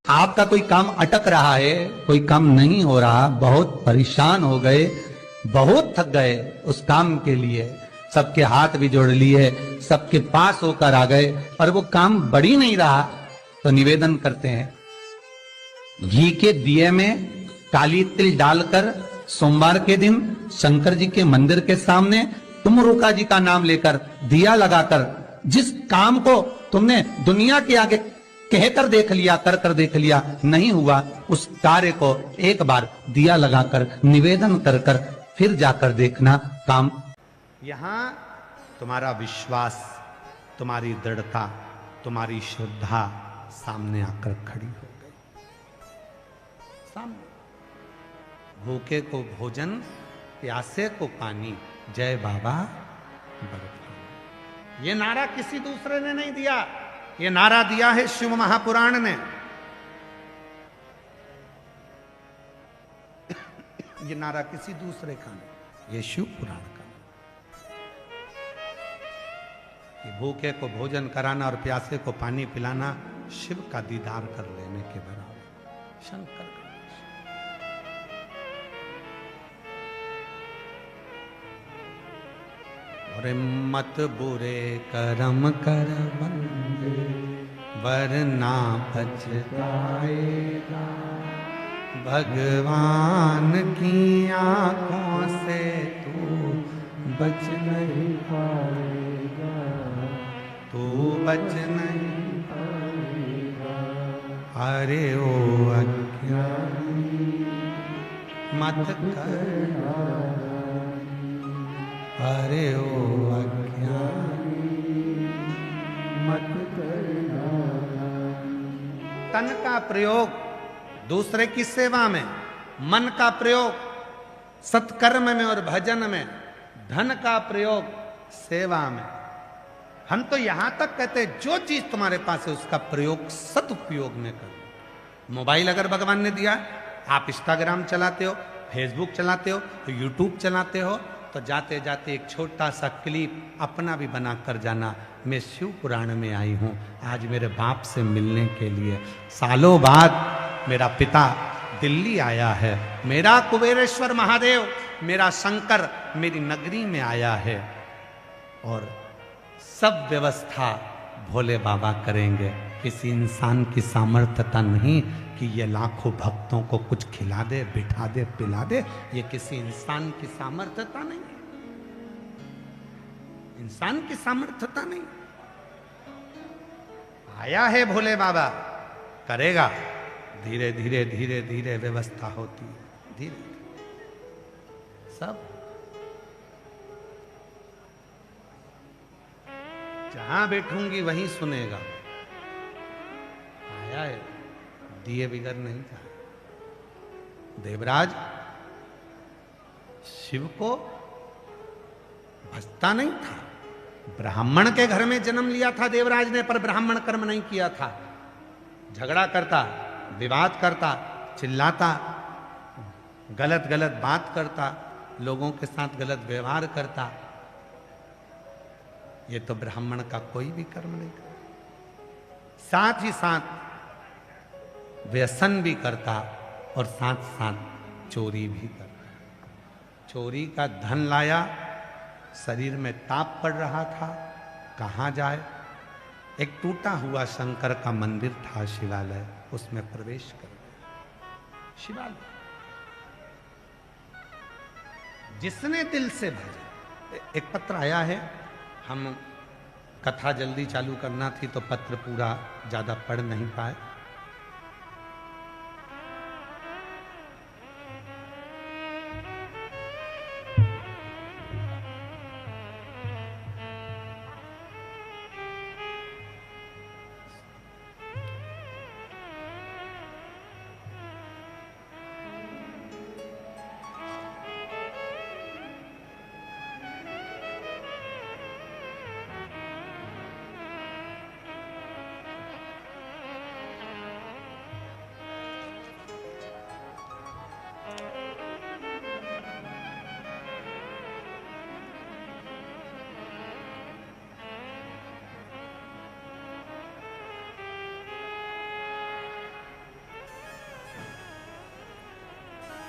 आपका कोई काम अटक रहा है, कोई काम नहीं हो रहा, बहुत परेशान हो गए, बहुत थक गए उस काम के लिए, सबके हाथ भी जोड़ लिए, सबके पास होकर आ गए और वो काम बढ़ ही नहीं रहा, तो निवेदन करते हैं घी के दिए में काली तिल डालकर सोमवार के दिन शंकर जी के मंदिर के सामने तुम रुका जी का नाम लेकर दिया लगाकर जिस काम को तुमने दुनिया के आगे कहकर देख लिया, कर कर देख लिया, नहीं हुआ, उस कार्य को एक बार दिया लगाकर निवेदन कर कर फिर जाकर देखना काम। यहां तुम्हारा विश्वास, तुम्हारी दृढ़ता, तुम्हारी श्रद्धा सामने आकर खड़ी हो गई। सामने भूखे को भोजन, प्यासे को पानी, जय बाबा बर्फानी। ये नारा किसी दूसरे ने नहीं दिया, ये नारा दिया है शिव महापुराण ने। ये नारा किसी दूसरे का नहीं, ये शिव पुराण का। कि भूखे को भोजन कराना और प्यासे को पानी पिलाना शिव का दीदार कर लेने के बराबर। शंकर का और मत बुरे कर्म कर बंदे वरना पछताएगा, भगवान की आंखों से तू बच नहीं पाएगा, तू बच नहीं पाएगा। अरे ओ अज्ञानी मत करना, अरे ओ अज्ञानी मत करना। तन का प्रयोग दूसरे की सेवा में, मन का प्रयोग सत्कर्म में और भजन में, धन का प्रयोग सेवा में। हम तो यहां तक कहते हैं जो चीज तुम्हारे पास है उसका प्रयोग सदुपयोग में करो। मोबाइल अगर भगवान ने दिया, आप इंस्टाग्राम चलाते हो, फेसबुक चलाते हो, यूट्यूब चलाते हो, तो जाते जाते एक छोटा सा क्लिप अपना भी बना कर जाना, मैं शिव पुराण में आई हूं आज मेरे बाप से मिलने के लिए। सालों बाद मेरा पिता दिल्ली आया है, मेरा कुबेरेश्वर महादेव, मेरा शंकर मेरी नगरी में आया है, और सब व्यवस्था भोले बाबा करेंगे। किसी इंसान की सामर्थ्यता नहीं कि ये लाखों भक्तों को कुछ खिला दे, बिठा दे, पिला दे। ये किसी इंसान की सामर्थ्यता नहीं, इंसान की सामर्थ्यता नहीं। आया है भोले बाबा, करेगा। धीरे धीरे धीरे धीरे व्यवस्था होती है, धीरे सब। जहां बैठूंगी वहीं सुनेगा। आया है, दिए बिगर नहीं था। देवराज शिव को भजता नहीं था। ब्राह्मण के घर में जन्म लिया था देवराज ने, पर ब्राह्मण कर्म नहीं किया था। झगड़ा करता, विवाद करता, चिल्लाता, गलत गलत बात करता, लोगों के साथ गलत व्यवहार करता। ये तो ब्राह्मण का कोई भी कर्म नहीं करता। साथ ही साथ व्यसन भी करता और साथ साथ चोरी भी करता। चोरी का धन लाया, शरीर में ताप पड़ रहा था, कहाँ जाए। एक टूटा हुआ शंकर का मंदिर था, शिवालय, उसमें प्रवेश कर गया। शिवालय जिसने दिल से भजा। एक पत्र आया है, हम कथा जल्दी चालू करना थी तो पत्र पूरा ज्यादा पढ़ नहीं पाए।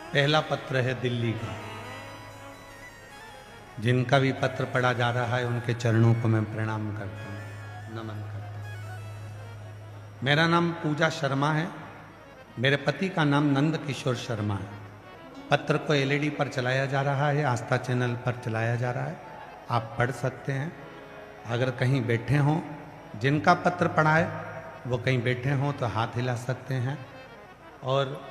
पहला पत्र है दिल्ली का। जिनका भी पत्र पढ़ा जा रहा है उनके चरणों को मैं प्रणाम करता हूँ, नमन करता हूँ। मेरा नाम पूजा शर्मा है। मेरे पति का नाम नंद किशोर शर्मा है। पत्र को एलईडी पर चलाया जा रहा है, आस्था चैनल पर चलाया जा रहा है, आप पढ़ सकते हैं। अगर कहीं बैठे हों, जिनका पत्र पढ़ा है वो कहीं बैठे हों तो हाथ हिला सकते हैं, और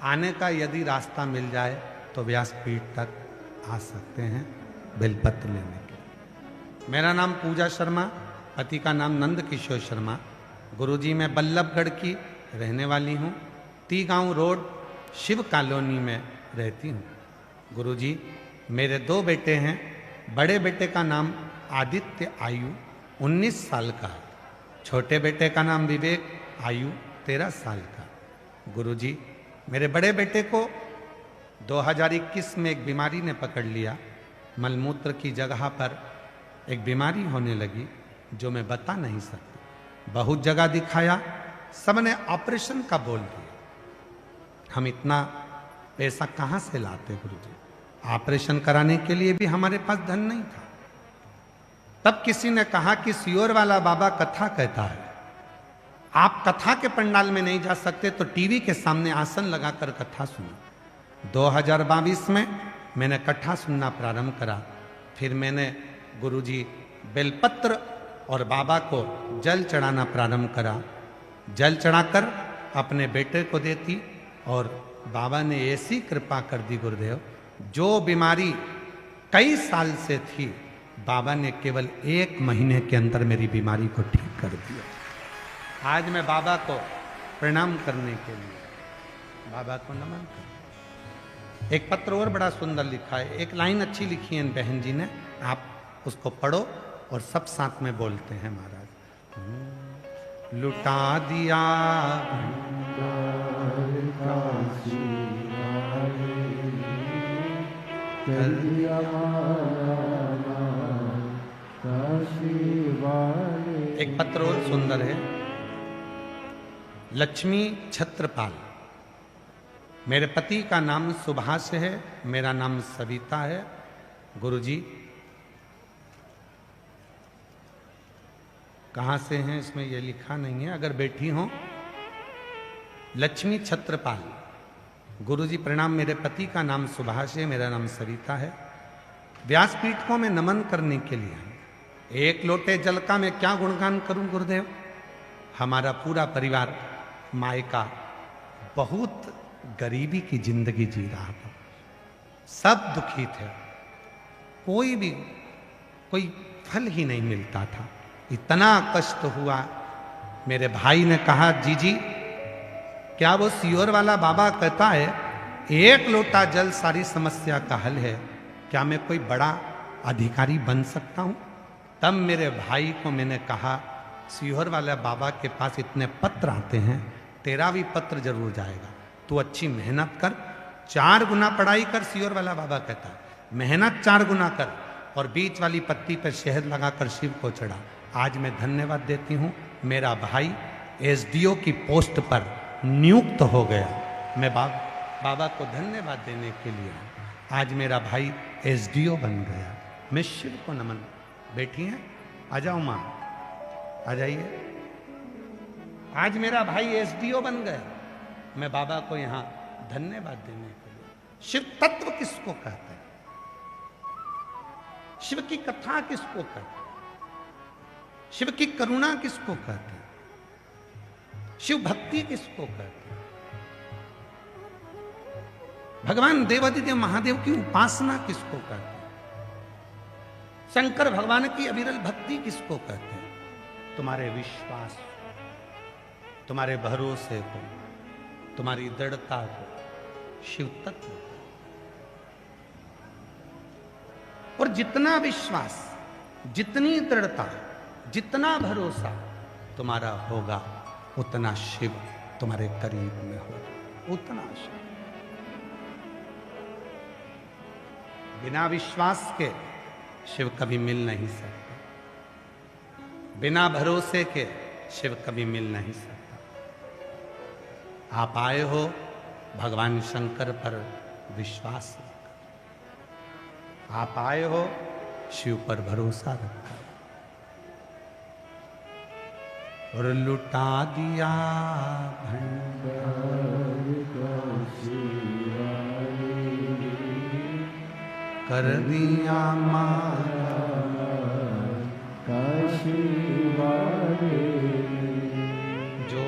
आने का यदि रास्ता मिल जाए तो व्यासपीठ तक आ सकते हैं बेलपत्र लेने के। मेरा नाम पूजा शर्मा, पति का नाम नंद किशोर शर्मा। गुरुजी मैं बल्लभगढ़ की रहने वाली हूँ, टी गांव रोड शिव कॉलोनी में रहती हूँ। गुरुजी मेरे 2 बेटे हैं। बड़े बेटे का नाम आदित्य, आयु 19 साल का है। छोटे बेटे का नाम विवेक, आयु 13 साल का। गुरुजी मेरे बड़े बेटे को 2021 में एक बीमारी ने पकड़ लिया। मलमूत्र की जगह पर एक बीमारी होने लगी जो मैं बता नहीं सकती। बहुत जगह दिखाया, सबने ऑपरेशन का बोल दिया। हम इतना पैसा कहाँ से लाते गुरुजी? ऑपरेशन कराने के लिए भी हमारे पास धन नहीं था। तब किसी ने कहा कि सियोर वाला बाबा कथा कहता है, आप कथा के पंडाल में नहीं जा सकते तो टीवी के सामने आसन लगाकर कथा सुनो। 2022 में मैंने कथा सुनना प्रारंभ करा। फिर मैंने गुरुजी बेलपत्र और बाबा को जल चढ़ाना प्रारंभ करा। जल चढ़ाकर अपने बेटे को देती, और बाबा ने ऐसी कृपा कर दी गुरुदेव, जो बीमारी कई साल से थी बाबा ने केवल 1 महीने के अंदर मेरी बीमारी को ठीक कर दिया। आज मैं बाबा को प्रणाम करने के लिए बाबा को नमन कर। एक पत्र और बड़ा सुंदर लिखा है, एक लाइन अच्छी लिखी है बहन जी ने, आप उसको पढ़ो और सब साथ में बोलते हैं। महाराज लुटा दिया एक पत्र और सुंदर है। लक्ष्मी छत्रपाल, मेरे पति का नाम सुभाष है, मेरा नाम सविता है। गुरुजी कहाँ से हैं इसमें ये लिखा नहीं है, अगर बैठी हो। लक्ष्मी छत्रपाल, गुरुजी प्रणाम। मेरे पति का नाम सुभाष है, मेरा नाम सविता है। व्यासपीठ को मैं नमन करने के लिए हूँ। 1 लोटे जल का मैं क्या गुणगान करूं गुरुदेव। हमारा पूरा परिवार मायका बहुत गरीबी की जिंदगी जी रहा था, सब दुखी थे, कोई फल ही नहीं मिलता था, इतना कष्ट हुआ। मेरे भाई ने कहा, जीजी क्या वो सियोर वाला बाबा कहता है 1 लोटा जल सारी समस्या का हल है, क्या मैं कोई बड़ा अधिकारी बन सकता हूं? तब मेरे भाई को मैंने कहा, सियोर वाले बाबा के पास इतने पत्र आते हैं, तेरा भी पत्र जरूर जाएगा, तू अच्छी मेहनत कर, 4 गुना पढ़ाई कर। सियोर वाला बाबा कहता है मेहनत 4 गुना कर, और बीच वाली पत्ती पर शहद लगाकर शिव को चढ़ा। आज मैं धन्यवाद देती हूँ, मेरा भाई एसडीओ की पोस्ट पर नियुक्त हो गया। मैं बाबा को धन्यवाद देने के लिए आज मेरा भाई एसडीओ बन गया। मैं शिव को नमन। बैठी हैं, आ जाओ माँ, आ जाइए। आज मेरा भाई एसडीओ बन गया। मैं बाबा को यहाँ धन्यवाद देने के लिए। शिव तत्व किसको कहते हैं? शिव की कथा किसको कहते हैं? शिव की करुणा किसको कहते हैं? शिव भक्ति किसको कहते हैं? भगवान देवादिदेव महादेव की उपासना किसको कहते हैं? शंकर भगवान की अविरल भक्ति किसको कहते हैं? तुम्हारे विश्वास, तुम्हारे भरोसे को, तुम्हारी दृढ़ता को शिव तत्व। और जितना विश्वास, जितनी दृढ़ता, जितना भरोसा तुम्हारा होगा, उतना शिव तुम्हारे करीब में होगा, उतना शिव। बिना विश्वास के शिव कभी मिल नहीं सकता, बिना भरोसे के शिव कभी मिल नहीं सकता। आप आए हो भगवान शंकर पर विश्वास लेकर। आप आए हो, शिव पर भरोसा रखा और लुटा दिया भंडार कर दिया मारा जो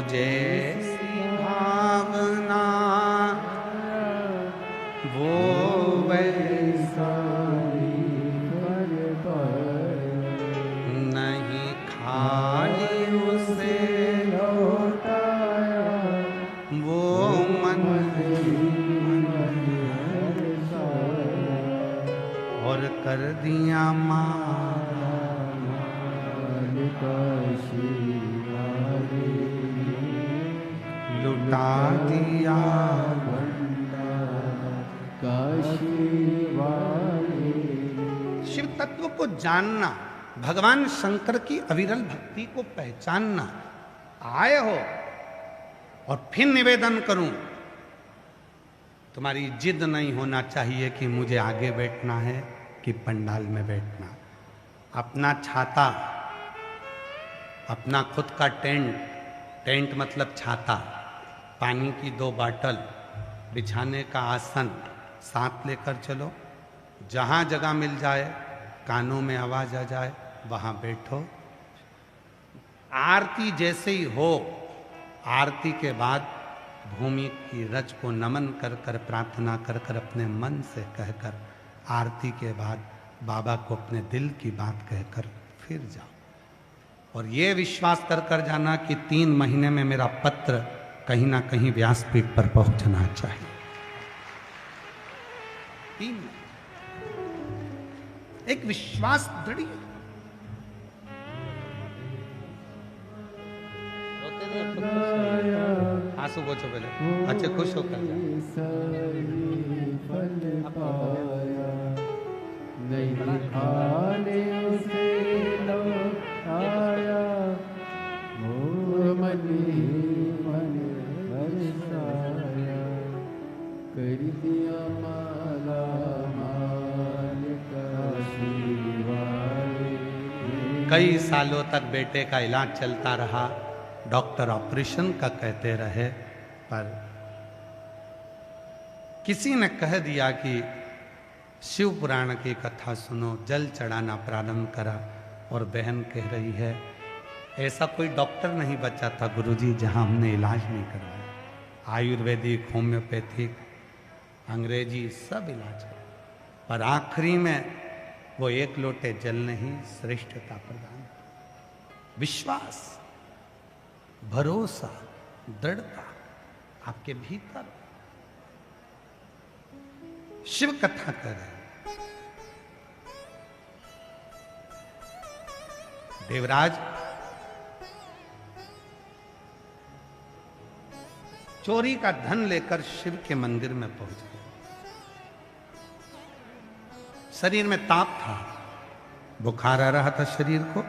जैसी भावना वो वैसा नहीं खाली उसे वो मन और कर दिया मारा लुटा दिया शिव तत्व को जानना, भगवान शंकर की अविरल भक्ति को पहचानना। आए हो और फिर निवेदन करूं, तुम्हारी जिद नहीं होना चाहिए कि मुझे आगे बैठना है कि पंडाल में बैठना। अपना छाता, अपना खुद का टेंट, टेंट मतलब छाता, पानी की 2 बाटल, बिछाने का आसन साथ लेकर चलो। जहां जगह मिल जाए, कानों में आवाज आ जाए, वहां बैठो। आरती जैसे ही हो, आरती के बाद भूमि की रज को नमन कर कर, प्रार्थना कर कर, अपने मन से कहकर, आरती के बाद बाबा को अपने दिल की बात कहकर फिर जाओ। और ये विश्वास कर कर जाना कि 3 महीने में मेरा पत्र कहीं ना कहीं व्यासपीठ पर पहुंचना चाहिए। 3 एक विश्वास दृढ़। आंसू पोछो पहले, अच्छे खुश होकर जाओ। नहीं खाने उसे आया मन हर्षाया कर दिया माला माल का शिवाय। कई सालों तक बेटे का इलाज चलता रहा, डॉक्टर ऑपरेशन का कहते रहे, पर किसी ने कह दिया कि शिव पुराण की कथा सुनो। जल चढ़ाना प्रारंभ करा और बहन कह रही है ऐसा कोई डॉक्टर नहीं बचा था गुरुजी जहां हमने इलाज नहीं करवाया। आयुर्वेदिक, होम्योपैथिक, अंग्रेजी सब इलाज कर, पर आखिरी में वो 1 लोटे जल ने ही श्रेष्ठता प्रदान। विश्वास, भरोसा, दृढ़ता आपके भीतर। शिव कथा कर रहे हैं। देवराज चोरी का धन लेकर शिव के मंदिर में पहुंच गए। शरीर में ताप था, बुखार आ रहा था शरीर को,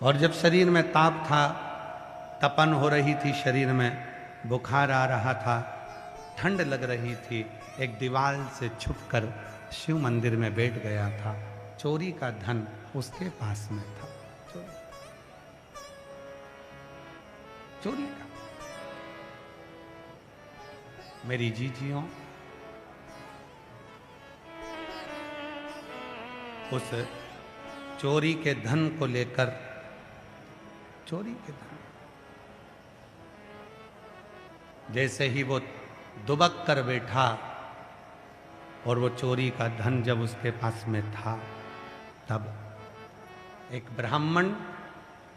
और जब शरीर में ताप था, तपन हो रही थी शरीर में, बुखार आ रहा था, ठंड लग रही थी, एक दीवार से छुपकर शिव मंदिर में बैठ गया था। चोरी का धन उसके पास में था। चोरी का। मेरी जीजियों, उस चोरी के धन को लेकर, चोरी के धन, जैसे ही वो दुबक कर बैठा और वो चोरी का धन जब उसके पास में था, तब एक ब्राह्मण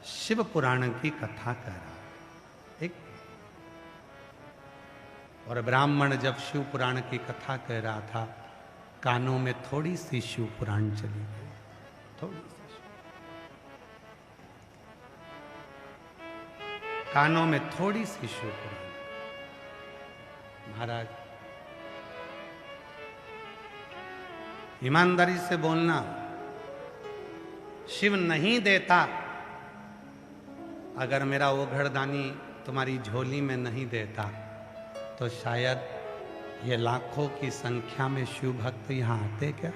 शिव पुराण की कथा कह रहा। एक और ब्राह्मण जब शिव पुराण की कथा कह रहा था, कानों में थोड़ी सी शिव पुराण चली गई, थोड़ी सी कानों में थोड़ी सी शिव पुराण। महाराज, ईमानदारी से बोलना, शिव नहीं देता। अगर मेरा वो घरदानी तुम्हारी झोली में नहीं देता तो शायद ये लाखों की संख्या में शिव भक्त यहाँ आते क्या,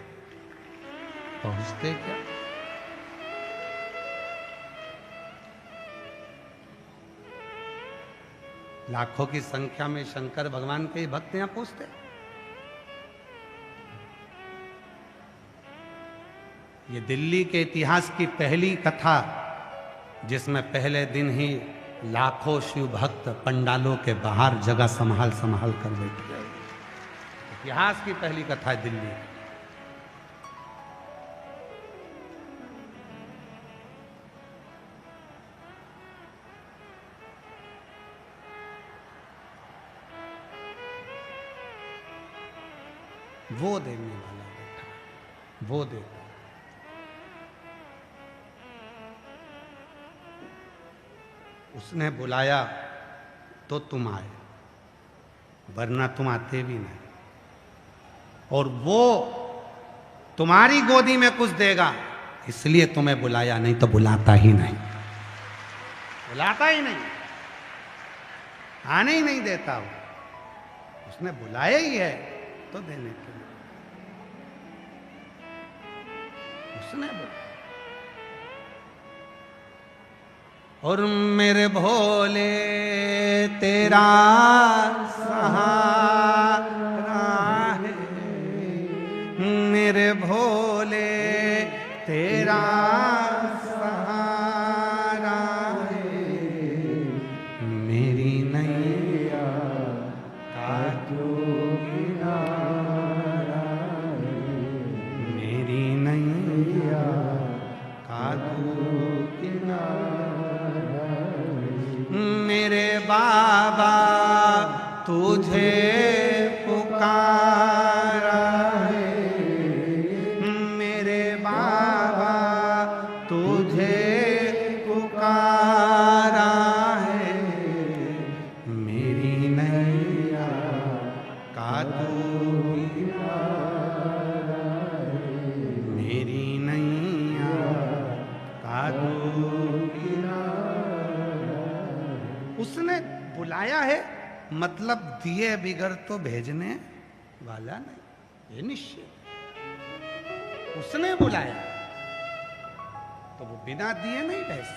पहुंचते क्या? लाखों की संख्या में शंकर भगवान के भक्त यहाँ पहुंचते। ये दिल्ली के इतिहास की पहली कथा जिसमें पहले दिन ही लाखों शिव भक्त पंडालों के बाहर जगह संभाल संभाल कर बैठ गए। इतिहास की पहली कथा है दिल्ली। वो देने वाला बैठा, वो देता। उसने बुलाया तो तुम आए, वरना तुम आते भी नहीं। और वो तुम्हारी गोदी में कुछ देगा इसलिए तुम्हें बुलाया, नहीं तो बुलाता ही नहीं, बुलाता ही नहीं, आने ही नहीं देता वो। उसने बुलाया ही है तो देने के लिए उसने बुलाया। और मेरे भोले तेरा सहारा है, मेरे भोले तेरा सहारा है, मेरी नैया का जो किनारा है, मेरी नैया का जो किनारा। मेरे बाबा तुझे पुकारा है, मेरे बाबा तुझे पुकारा है, मेरी नैया का तू किनारा है, मेरी नैया का तू किनारा। उसने बुलाया है मतलब दिए बिगर तो भेजने वाला नहीं, ये निश्चय। उसने बुलाया तो वो बिना दिए नहीं भेजे।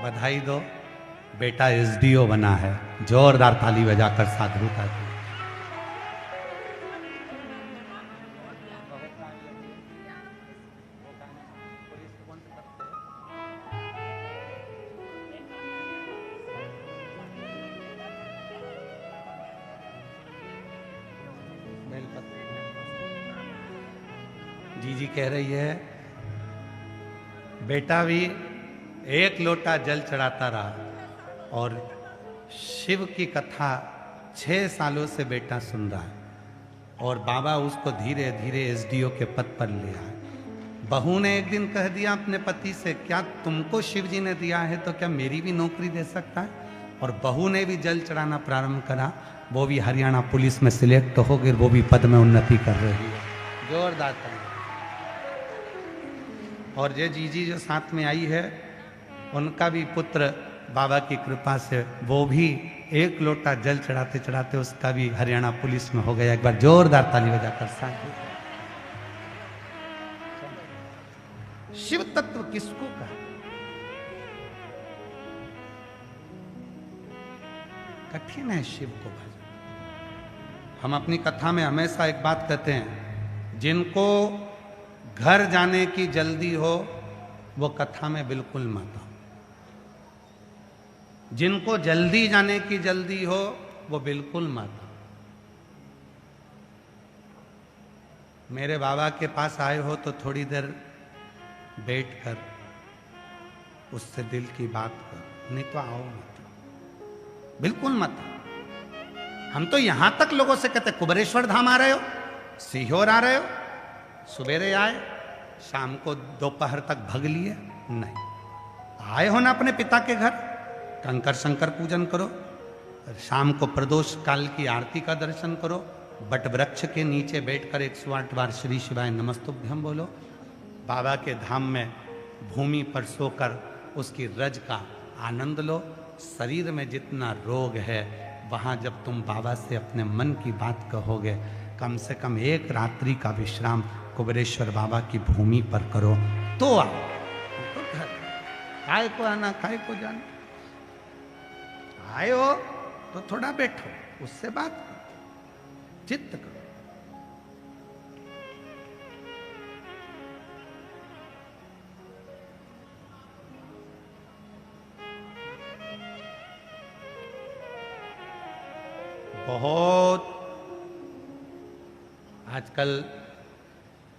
बधाई दो, बेटा एसडीओ बना है। जोरदार ताली बजाकर साधु का दो। जी कह रही है बेटा भी एक लोटा जल चढ़ाता रहा और शिव की कथा 6 सालों से बेटा सुन रहा है और बाबा उसको धीरे धीरे एसडीओ के पद पर ले आए। बहू ने एक दिन कह दिया अपने पति से, क्या तुमको शिव जी ने दिया है तो क्या मेरी भी नौकरी दे सकता है? और बहू ने भी जल चढ़ाना प्रारंभ करा। वो भी हरियाणा पुलिस में सिलेक्ट हो गई, वो भी पद में उन्नति कर रही है। जोरदार ताली। और ये जीजी जो साथ में आई है उनका भी पुत्र बाबा की कृपा से वो भी एक लोटा जल चढ़ाते चढ़ाते उसका भी हरियाणा पुलिस में हो गया। एक बार जोरदार ताली बजाकर साथ। शिव तत्व किसको कहा? कठिन है शिव को भजन। हम अपनी कथा में हमेशा एक बात कहते हैं, जिनको घर जाने की जल्दी हो वो कथा में बिल्कुल मत आओ। जिनको जल्दी जाने की जल्दी हो वो बिल्कुल मत आओ। मेरे बाबा के पास आए हो तो थोड़ी देर बैठकर उससे दिल की बात करो, नहीं तो आओ मत, बिल्कुल मत। हम तो यहां तक लोगों से कहते कुबेरेश्वर धाम आ रहे हो, सीहोर आ रहे हो, सवेरे आए शाम को दोपहर तक भग लिए? नहीं, आए हो ना अपने पिता के घर, कंकर शंकर पूजन करो, शाम को प्रदोष काल की आरती का दर्शन करो, बट वृक्ष के नीचे बैठकर 108 बार श्री शिवाय नमस्तुभ्यम बोलो। बाबा के धाम में भूमि पर सोकर उसकी रज का आनंद लो। शरीर में जितना रोग है वहाँ जब तुम बाबा से अपने मन की बात कहोगे, कम से कम एक रात्रि का विश्राम कुबेरेश्वर बाबा की भूमि पर करो तो आओ। तो घर काय को आना काय को जाना, आए हो तो थोड़ा बैठो, उससे बात करो, चित्त करो। बहुत आजकल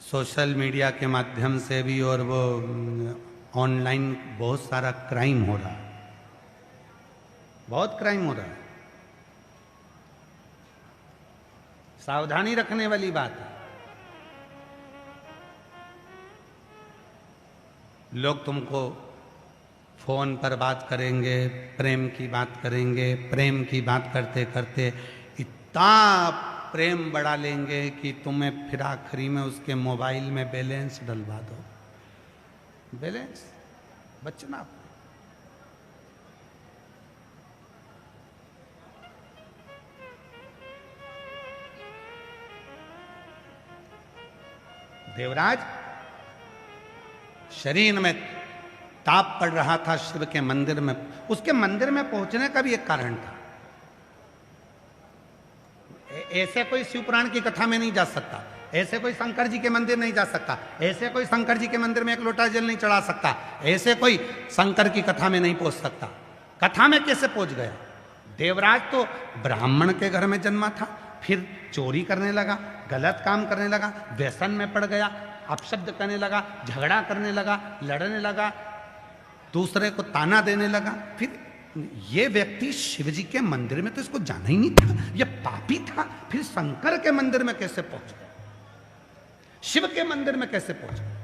सोशल मीडिया के माध्यम से भी और वो ऑनलाइन बहुत सारा क्राइम हो रहा है, बहुत क्राइम हो रहा है। सावधानी रखने वाली बात है। लोग तुमको फोन पर बात करेंगे, प्रेम की बात करेंगे, प्रेम की बात करते करते इतना प्रेम बढ़ा लेंगे कि तुम्हें फिर आखिरी में उसके मोबाइल में बैलेंस डलवा दो। बैलेंस बचना। देवराज शरीर में ताप पड़ रहा था शिव के मंदिर में। उसके मंदिर में पहुंचने का भी एक कारण था। ऐसे कोई शिव पुराण की कथा में नहीं जा सकता, ऐसे कोई शंकर जी के मंदिर नहीं जा सकता, ऐसे कोई शंकर जी के मंदिर में एक लोटा जल नहीं चढ़ा सकता, ऐसे कोई शंकर की कथा में नहीं पहुंच सकता। कथा में कैसे पहुंच गया? देवराज तो ब्राह्मण के घर में जन्मा था, फिर चोरी करने लगा, गलत काम करने लगा, व्यसन में पड़ गया, अपशब्द करने लगा, झगड़ा करने लगा, लड़ने लगा, दूसरे को ताना देने लगा। फिर ये व्यक्ति शिवजी के मंदिर में तो इसको जाना ही नहीं था, ये पापी था, फिर शंकर के मंदिर में कैसे पहुंच गया, शिव के मंदिर में कैसे पहुंच गया?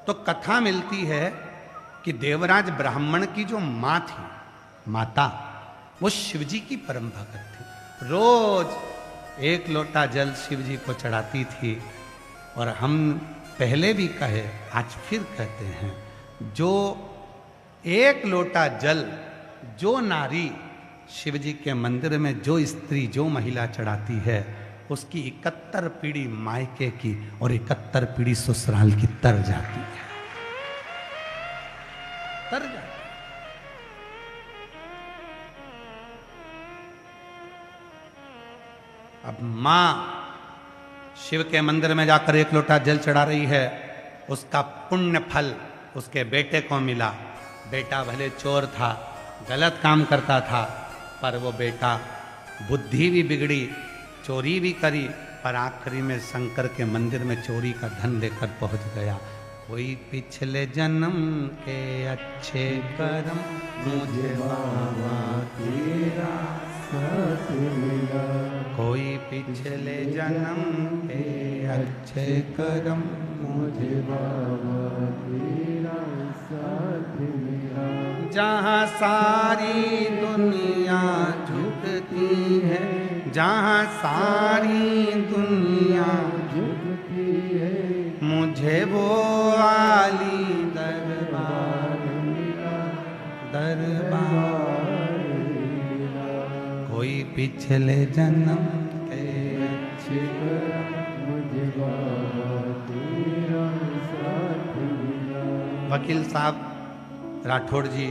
तो कथा मिलती है कि देवराज ब्राह्मण की जो मां थी, माता, वो शिवजी की परम भक्त थी। रोज एक लोटा जल शिवजी को चढ़ाती थी। और हम पहले भी कहे, आज फिर कहते हैं, जो एक लोटा जल जो नारी शिवजी के मंदिर में, जो स्त्री, जो महिला चढ़ाती है, उसकी 71 पीढ़ी मायके की और 71 पीढ़ी ससुराल की तर जाती है, तर जाती है। अब मां शिव के मंदिर में जाकर एक लोटा जल चढ़ा रही है, उसका पुण्य फल उसके बेटे को मिला। बेटा भले चोर था, गलत काम करता था, पर वो बेटा बुद्धि भी बिगड़ी, चोरी भी करी, पर आखिरी में शंकर के मंदिर में चोरी का धन लेकर पहुंच गया। कोई पिछले जन्म के अच्छे कर्म मुझे बाबा तेरा साथ मिला, कोई पिछले जन्म के अच्छे कर्म मुझे बाबा तेरा साथ मिला। जहाँ सारी दुनिया झुकती है, जहाँ सारी दुनिया झुकती है, मुझे वो वाली दरबार मिला, दरबार मिला। कोई पिछले जन्म के अच्छे मुझे बाबा तेरा साथ मिला। वकील साहब राठौड़ जी,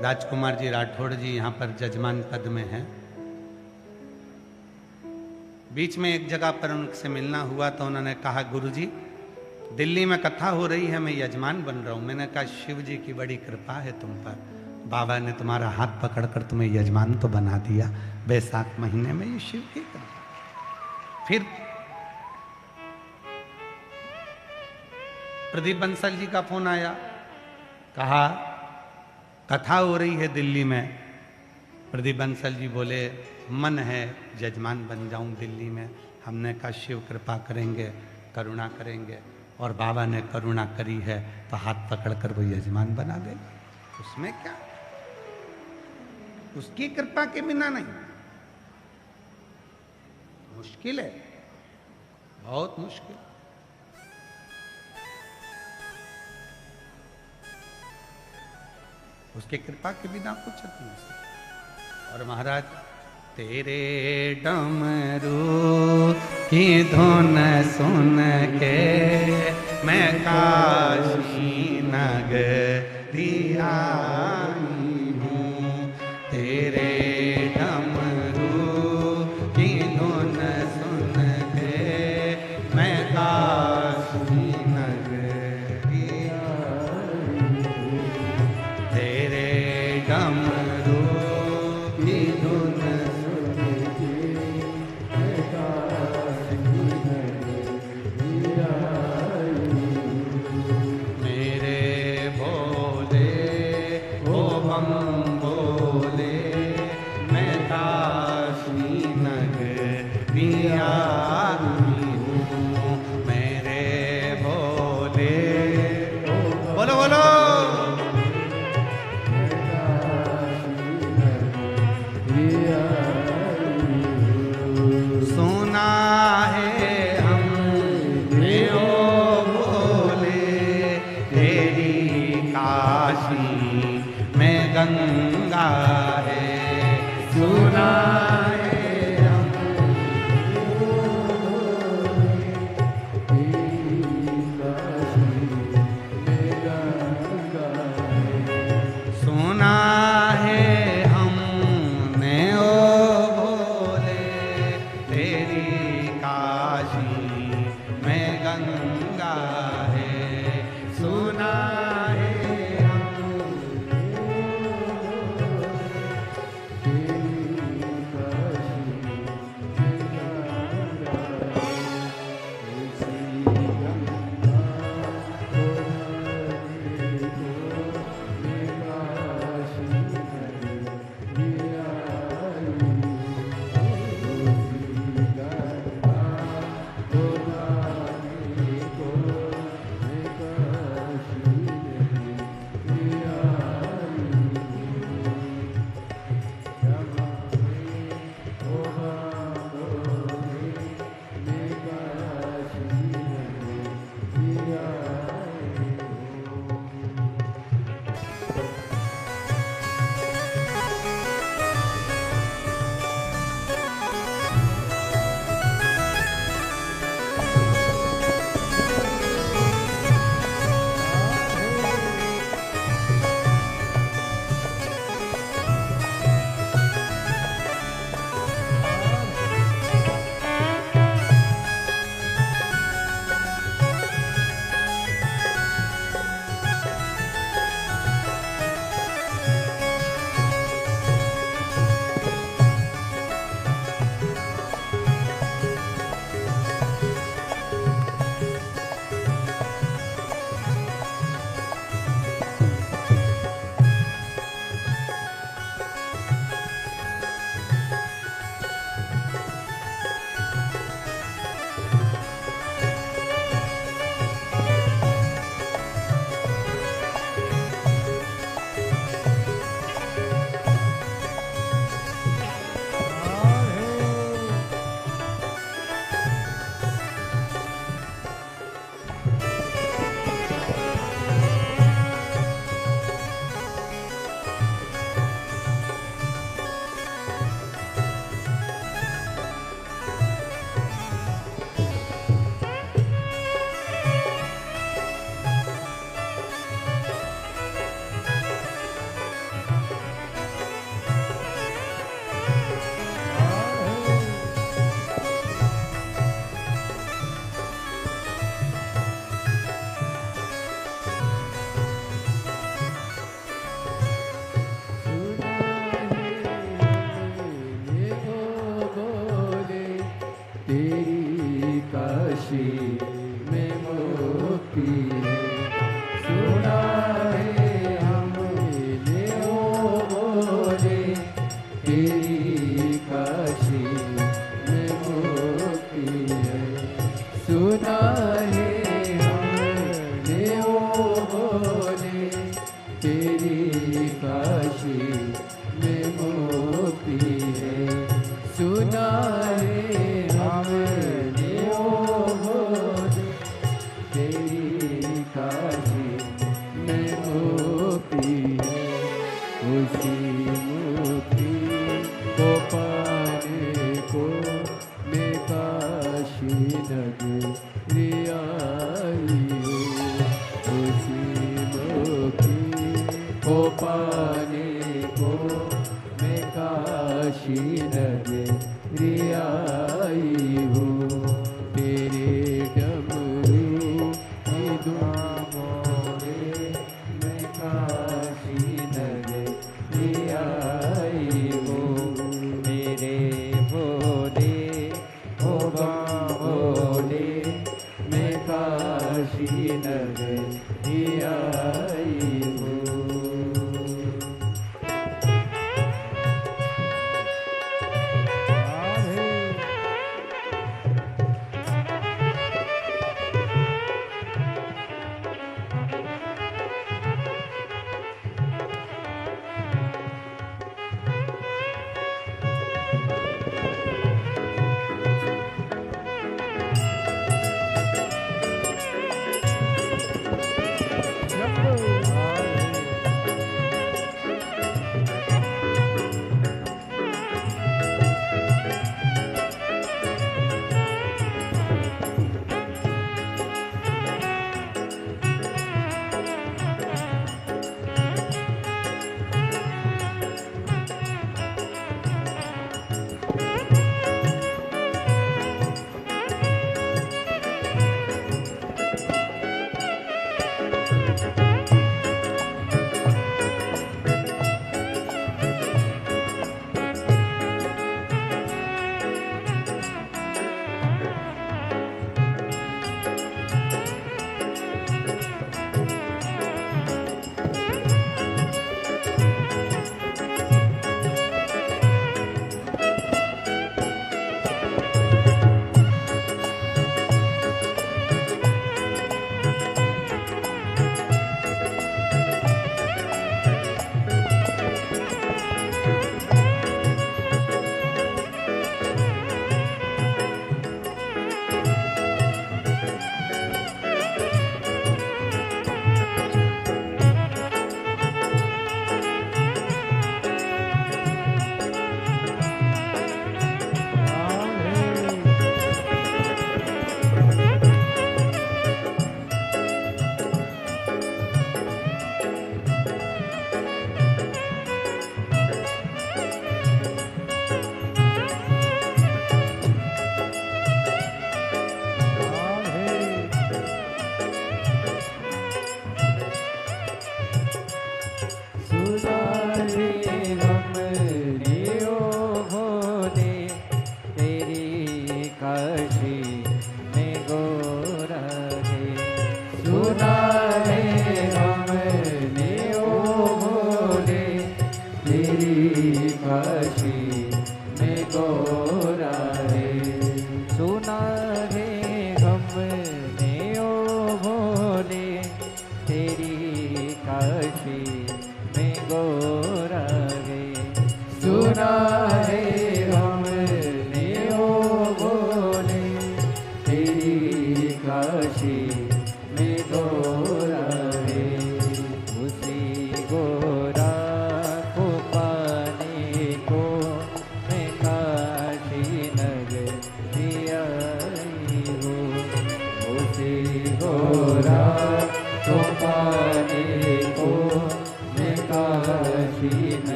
राजकुमार जी राठौड़ जी यहाँ पर जजमान पद में हैं। बीच में एक जगह पर उनसे मिलना हुआ तो उन्होंने कहा, गुरुजी दिल्ली में कथा हो रही है, मैं यजमान बन रहा हूँ। मैंने कहा, शिव जी की बड़ी कृपा है तुम पर, बाबा ने तुम्हारा हाथ पकड़कर तुम्हें यजमान तो बना दिया बैसाख महीने में, ये शिव की कृपा। फिर प्रदीप बंसल जी का फोन आया, कहा कथा हो रही है दिल्ली में। प्रदीप बंसल जी बोले, मन है यजमान बन जाऊं दिल्ली में। हमने कहा, शिव कृपा करेंगे, करुणा करेंगे, और बाबा ने करुणा करी है तो हाथ पकड़कर वो यजमान बना देंगे, उसमें क्या, उसकी कृपा के बिना नहीं। मुश्किल है, बहुत मुश्किल। उसके कृपा के बिना कुछ नहीं हो सकता। और महाराज, तेरे डमरू की धुन सुन के मैं काशी नगरी आई हूँ। तेरे डमरू की धुन सुन के मैं काशी नगरी आई हूँ। तेरे डमरू की धुन गंगा है, सुना है सुना है हमने ओ भोले, तेरी काशी में गंगा है। सुना सुना है को पाने को मैं काशी नगरी आई हूँ। उसी मुक्ति को पाने को मैं काशी नगरी आई हूँ। तेरे डमरू की धुआं में मैं काशी नगरी आई हूँ। मेरे भोले ओ भोले मैं काशी नगरी आई हूँ।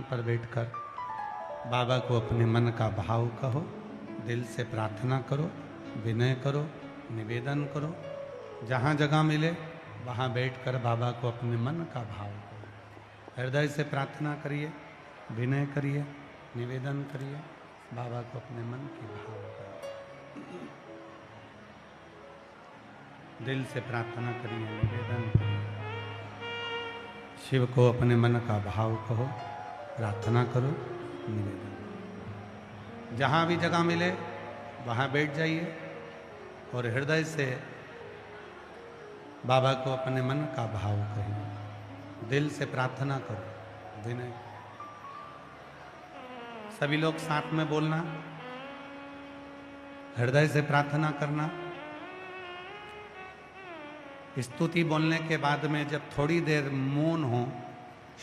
पर बैठकर बाबा को अपने मन का भाव कहो, दिल से प्रार्थना करो, विनय करो, निवेदन करो। जहाँ जगह मिले वहाँ बैठकर बाबा को अपने मन का भाव करो, हृदय से प्रार्थना करिए, विनय करिए, निवेदन करिए, बाबा को अपने मन की भाव करिए, दिल से प्रार्थना करिए, निवेदन करिए। शिव को अपने मन का भाव कहो, प्रार्थना करो, निवेदन करो। जहाँ भी जगह मिले वहाँ बैठ जाइए और हृदय से बाबा को अपने मन का भाव कहिए, दिल से प्रार्थना करो, विनय। सभी लोग साथ में बोलना, हृदय से प्रार्थना करना। स्तुति बोलने के बाद में जब थोड़ी देर मौन हो,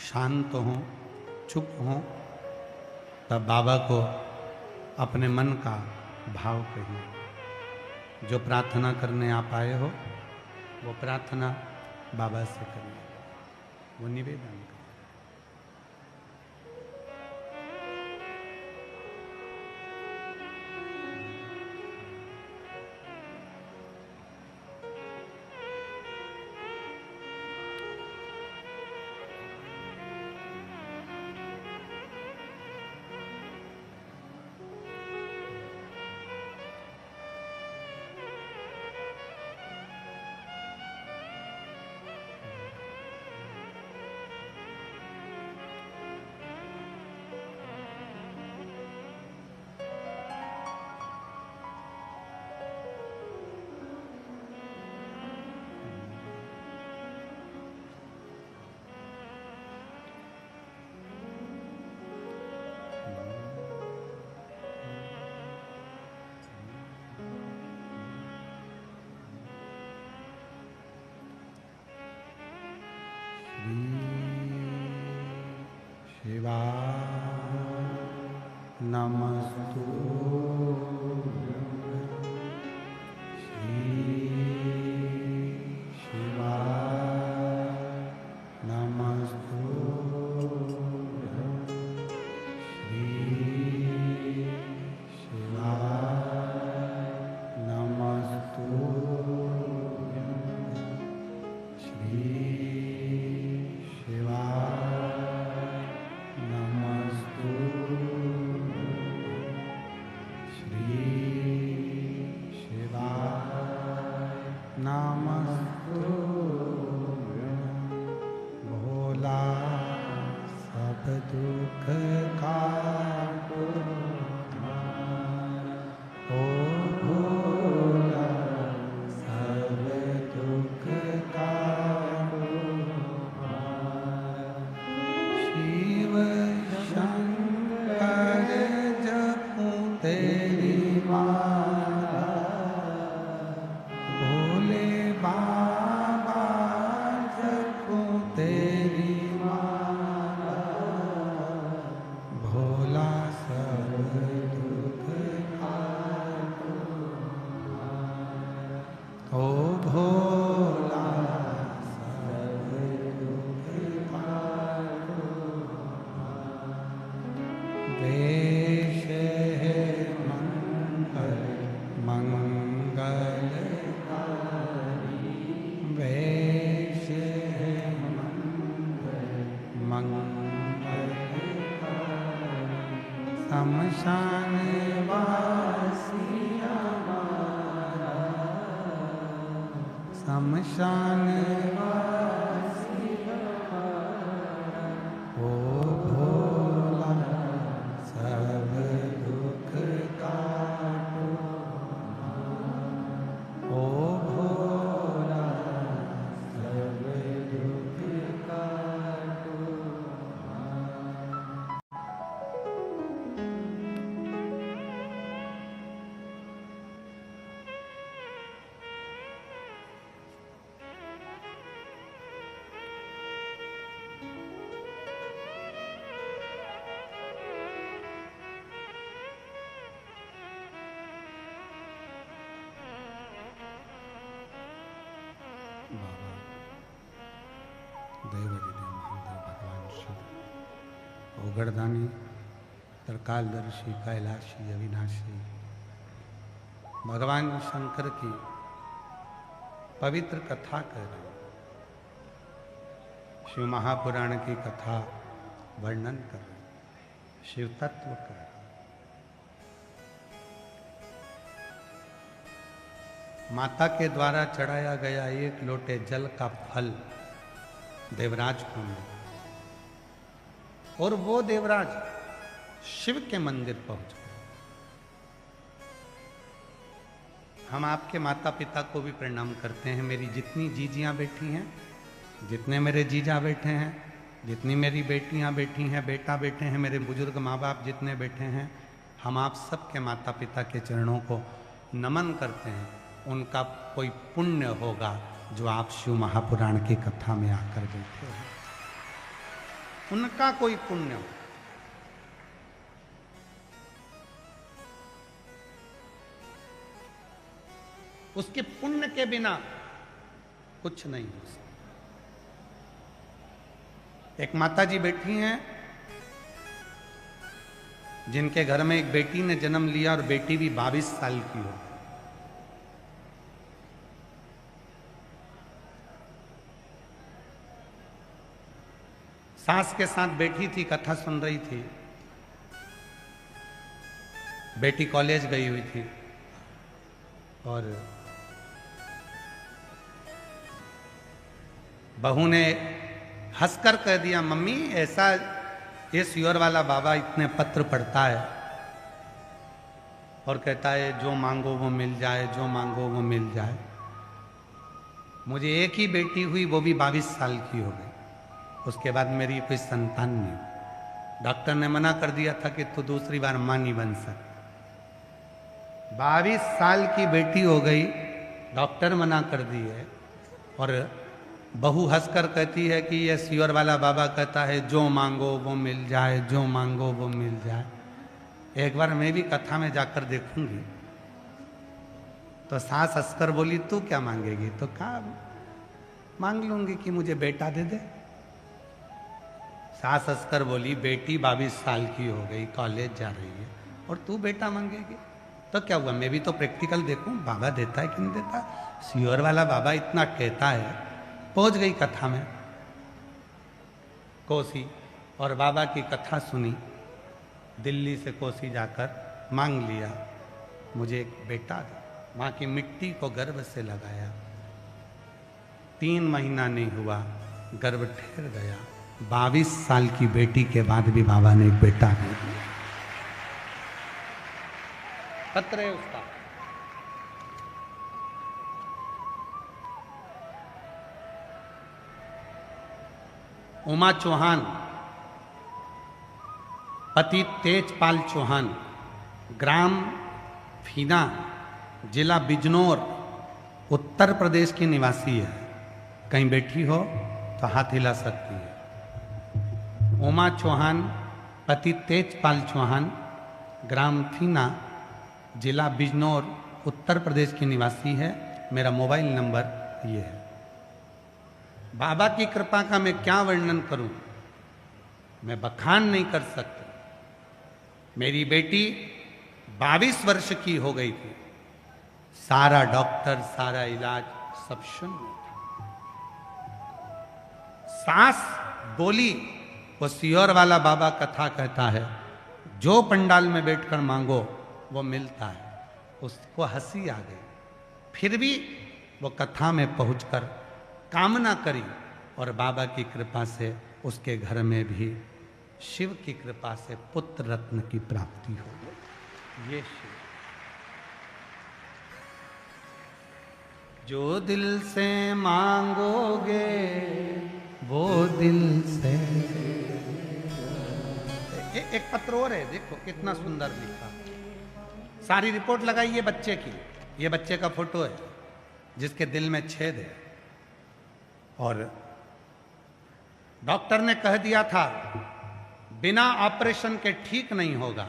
शांत हो, चुप हो, तब बाबा को अपने मन का भाव कहिए। जो प्रार्थना करने आप आए हो वो प्रार्थना बाबा से करिए, वो निवेदन करिए। शिवाय नमस्तु श्री शिवाय नमस्तु श्री शिवाय नमस्तु श्री दुख काटो ओ भोला, सब दुख काटो। शिव शंकर जपूं तेरी माला, भोले बाबा जपूं तेरी माला, भोला सब दुख काटो। ओ भोला सब दुख काटो। वेश है मंगल मंगलकारी, वेश है मंगल मंगलकारी। शमशान वासी हमारा, शमशान वासी हमारा, ओ भोला सब दुख काटो। ओ भोला सब दुख काटो। सुगढ़दानी त्रिकालदर्शी कैलाशी अविनाशी भगवान शंकर की पवित्र कथा कर रहे हैं, शिव महापुराण की कथा वर्णन कर रहे हैं, शिव तत्व कर रहे हैं। माता के द्वारा चढ़ाया गया एक लोटे जल का फल देवराज को मिला और वो देवराज शिव के मंदिर पहुंच गए। हम आपके माता पिता को भी प्रणाम करते हैं। मेरी जितनी जीजियां बैठी हैं, जितने मेरे जीजा बैठे हैं, जितनी मेरी बेटियां बैठी हैं, बेटा बैठे हैं, मेरे बुजुर्ग माँ बाप जितने बैठे हैं, हम आप सबके माता पिता के चरणों को नमन करते हैं। उनका कोई पुण्य होगा जो आप शिव महापुराण की कथा में आकर बैठे हैं, उनका कोई पुण्य हो। उसके पुण्य के बिना कुछ नहीं हो सकता। एक माता जी बैठी हैं जिनके घर में एक बेटी ने जन्म लिया और बेटी भी 22 साल की हो। सास के साथ बैठी थी, कथा सुन रही थी। बेटी कॉलेज गई हुई थी और बहू ने हंसकर कह दिया, मम्मी ऐसा ये सियोर वाला बाबा इतने पत्र पढ़ता है और कहता है जो मांगो वो मिल जाए, जो मांगो वो मिल जाए। मुझे एक ही बेटी हुई, वो भी 22 साल की हो गई। उसके बाद मेरी कोई संतान नहीं हुई। डॉक्टर ने मना कर दिया था कि तू दूसरी बार मां नहीं बन सकती। 22 साल की बेटी हो गई, डॉक्टर मना कर दी है और बहू हंसकर कहती है कि ये सियोर वाला बाबा कहता है जो मांगो वो मिल जाए, जो मांगो वो मिल जाए। एक बार मैं भी कथा में जाकर देखूंगी। तो सास हंसकर बोली तू क्या मांगेगी? तो कहा मांग लूंगी कि मुझे बेटा दे दे। सास हंसकर बोली बेटी 22 साल की हो गई, कॉलेज जा रही है और तू बेटा मांगेगी? तो क्या हुआ, मैं भी तो प्रैक्टिकल देखूं बाबा देता है कि नहीं देता। सियोर वाला बाबा इतना कहता है। पहुंच गई कथा में कोसी और बाबा की कथा सुनी। दिल्ली से कोसी जाकर मांग लिया मुझे एक बेटा दे। माँ की मिट्टी को गर्भ से लगाया, 3 महीना नहीं हुआ, गर्भ ठहर गया। 22 साल की बेटी के बाद भी बाबा ने एक बेटा दे दिया। पत्र है उसका। उमा चौहान, पति तेजपाल चौहान, ग्राम फीना, जिला बिजनौर, उत्तर प्रदेश की निवासी है। कहीं बैठी हो तो हाथ हिला सकती है। उमा चौहान, पति तेजपाल चौहान, ग्राम फीना, जिला बिजनौर, उत्तर प्रदेश की निवासी है। मेरा मोबाइल नंबर ये है। बाबा की कृपा का मैं क्या वर्णन करूं, मैं बखान नहीं कर सकता। मेरी बेटी 22 वर्ष की हो गई थी, सारा डॉक्टर, सारा इलाज सब शून्य था। सास बोली, वो सियोर वाला बाबा कथा कहता है जो पंडाल में बैठकर मांगो वो मिलता है। उसको हंसी आ गई, फिर भी वो कथा में पहुंचकर कामना करी और बाबा की कृपा से उसके घर में भी शिव की कृपा से पुत्र रत्न की प्राप्ति हो गई। ये शिव जो दिल से मांगोगे वो दिल से। एक पत्र और है, देखो कितना सुंदर लिखा। सारी रिपोर्ट लगाई है बच्चे की। ये बच्चे का फोटो है जिसके दिल में छेद है और डॉक्टर ने कह दिया था बिना ऑपरेशन के ठीक नहीं होगा।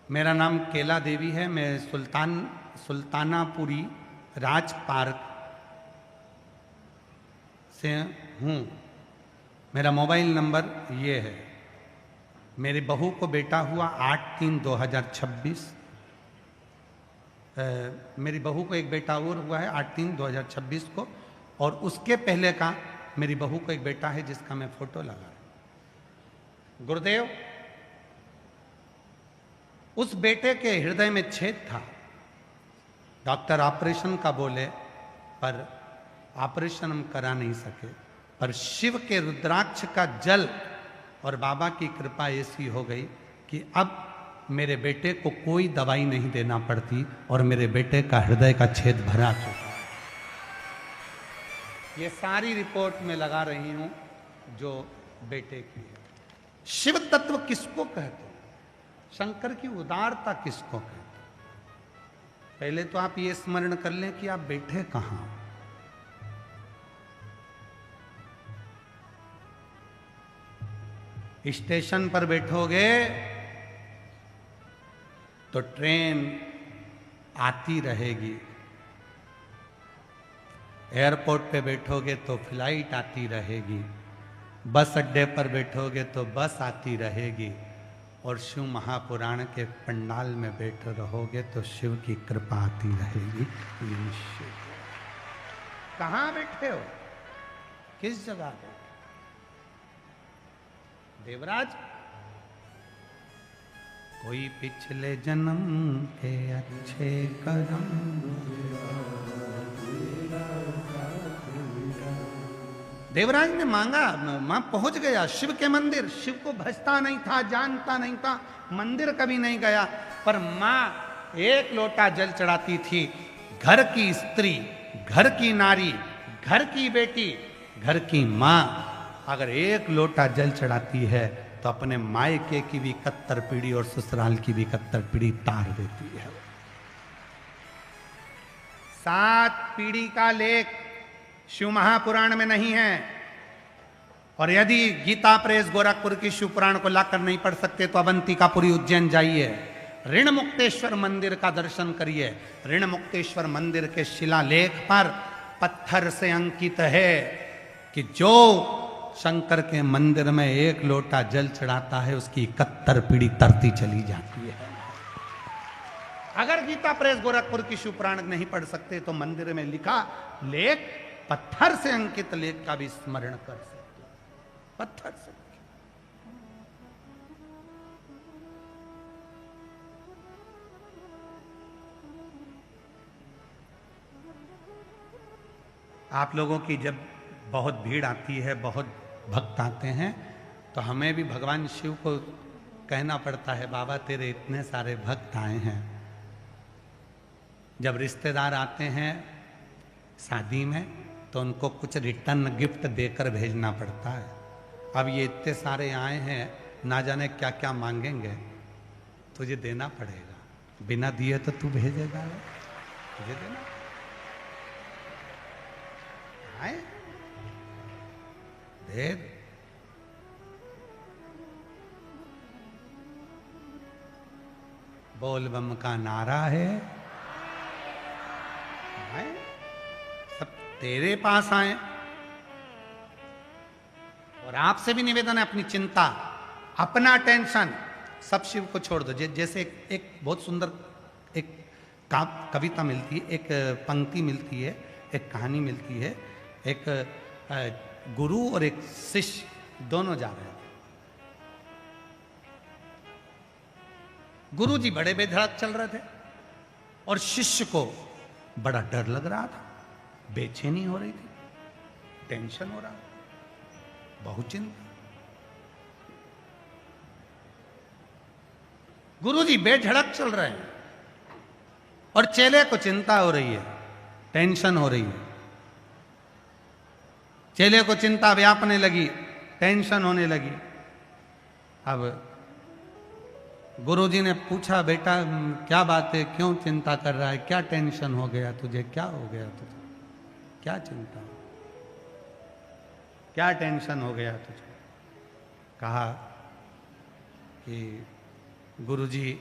मेरा नाम केला देवी है। मैं सुल्तानापुरी राज पार्क से हूँ। मेरा मोबाइल नंबर ये है। मेरी बहू को बेटा हुआ 8/3/2026। मेरी बहू को एक बेटा और हुआ है 8/3/2026 को, और उसके पहले का मेरी बहू को एक बेटा है जिसका मैं फोटो लगा रहा हूं। गुरुदेव, उस बेटे के हृदय में छेद था। डॉक्टर ऑपरेशन का बोले, पर ऑपरेशन हम करा नहीं सके, पर शिव के रुद्राक्ष का जल और बाबा की कृपा ऐसी हो गई कि अब मेरे बेटे को कोई दवाई नहीं देना पड़ती और मेरे बेटे का हृदय का छेद भरा चुका है। ये सारी रिपोर्ट में लगा रही हूं जो बेटे की है। शिव तत्व किसको कहते हैं? शंकर की उदारता किसको कहते हैं? पहले तो आप ये स्मरण कर लें कि आप बैठे कहां। स्टेशन पर बैठोगे तो ट्रेन आती रहेगी, एयरपोर्ट पे बैठोगे तो फ्लाइट आती रहेगी, बस अड्डे पर बैठोगे तो बस आती रहेगी, और शिव महापुराण के पंडाल में बैठे रहोगे तो शिव की कृपा आती रहेगी। कहाँ बैठे हो? किस जगह बैठे? देवराज, कोई पिछले जन्म के अच्छे कर्म, देवराज ने मांगा, मां पहुंच गया शिव के मंदिर। शिव को भजता नहीं था, जानता नहीं था, मंदिर कभी नहीं गया, पर मां एक लोटा जल चढ़ाती थी। घर की स्त्री, घर की नारी, घर की बेटी, घर की मां अगर एक लोटा जल चढ़ाती है तो अपने मायके की भी 71 पीढ़ी और ससुराल की भी 71 पीढ़ी तार देती है। 7 पीढ़ी का लेख शिव महापुराण में नहीं है, और यदि गीता प्रेस गोरखपुर की शिव पुराण को लाकर नहीं पढ़ सकते तो अवंतिकापुरी उज्जैन जाइए, ऋण मुक्तेश्वर मंदिर का दर्शन करिए। ऋण मुक्तेश्वर मंदिर के शिलालेख पर पत्थर से अंकित है कि जो शंकर के मंदिर में एक लोटा जल चढ़ाता है उसकी 71 पीढ़ी तरती चली जाती है। अगर गीता प्रेस गोरखपुर की शिव पुराण नहीं पढ़ सकते तो मंदिर में लिखा लेख, पत्थर से अंकित लेख का भी स्मरण कर सकते। पत्थर से। आप लोगों की जब बहुत भीड़ आती है, बहुत भक्त आते हैं, तो हमें भी भगवान शिव को कहना पड़ता है, बाबा तेरे इतने सारे भक्त आए हैं। जब रिश्तेदार आते हैं शादी में तो उनको कुछ रिटर्न गिफ्ट देकर भेजना पड़ता है। अब ये इतने सारे आए हैं, ना जाने क्या क्या मांगेंगे, तुझे देना पड़ेगा। बिना दिए तो तू भेजेगा, तुझे देना आए दे। बोल बम का नारा है, सब तेरे पास आए। और आपसे भी निवेदन है, अपनी चिंता, अपना टेंशन सब शिव को छोड़ दो। जैसे एक बहुत सुंदर एक कविता मिलती है, एक पंक्ति मिलती है, एक कहानी मिलती है। एक गुरु और एक शिष्य दोनों जा रहे थे। गुरु जी बड़े बेधड़क चल रहे थे और शिष्य को बड़ा डर लग रहा था, बेचैनी हो रही थी, टेंशन हो रहा, बहुत चिंता। गुरु जी बेधड़क चल रहे हैं और चेले को चिंता हो रही है, टेंशन हो रही है। चेले को चिंता व्यापने लगी, टेंशन होने लगी। अब गुरुजी ने पूछा, बेटा क्या बात है, क्यों चिंता कर रहा है, क्या टेंशन हो गया तुझे, क्या हो गया तुझे, क्या चिंता, क्या टेंशन हो गया तुझे? कहा कि गुरुजी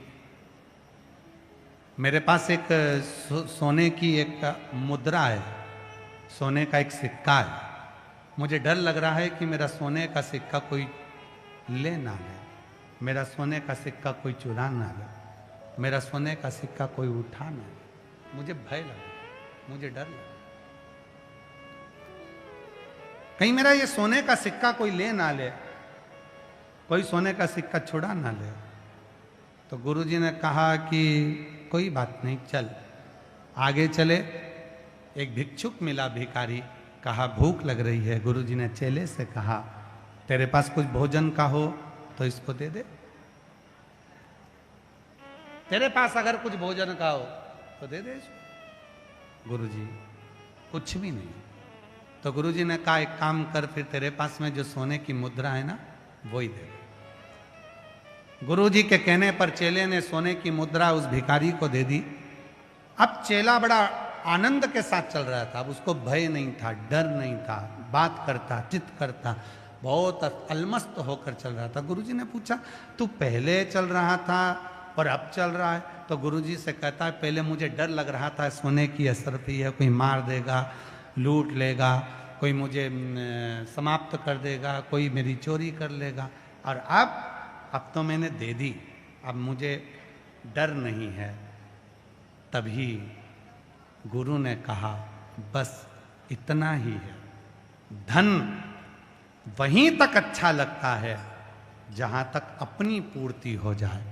मेरे पास एक सोने की एक मुद्रा है, सोने का एक सिक्का है, मुझे डर लग रहा है कि मेरा सोने का सिक्का कोई ले ना ले, मेरा सोने का सिक्का कोई चुरा ना ले, मेरा सोने का सिक्का कोई उठा ना ले। मुझे भय लगा, मुझे डर लगा, कहीं मेरा ये सोने का सिक्का कोई ले ना ले, कोई सोने का सिक्का छुड़ा ना ले। तो गुरुजी ने कहा कि कोई बात नहीं, चल आगे चले। एक भिक्षुक मिला, भिखारी, कहा भूख लग रही है। गुरुजी ने चेले से कहा तेरे पास कुछ भोजन का हो तो इसको दे दे, तेरे पास अगर कुछ भोजन का हो तो दे दे इसको। गुरुजी कुछ भी नहीं। तो गुरुजी ने कहा एक काम कर, फिर तेरे पास में जो सोने की मुद्रा है ना वो ही दे। गुरुजी के कहने पर चेले ने सोने की मुद्रा उस भिखारी को दे दी। अब चेला बड़ा आनंद के साथ चल रहा था, अब उसको भय नहीं था, डर नहीं था, बात करता, चित करता, बहुत अलमस्त होकर चल रहा था। गुरुजी ने पूछा तू पहले चल रहा था और अब चल रहा है? तो गुरुजी से कहता है पहले मुझे डर लग रहा था, सोने की असरती है, कोई मार देगा, लूट लेगा, कोई मुझे समाप्त कर देगा, कोई मेरी चोरी कर लेगा, और अब तो मैंने दे दी, अब मुझे डर नहीं है। तभी गुरु ने कहा बस इतना ही है। धन वहीं तक अच्छा लगता है जहां तक अपनी पूर्ति हो जाए।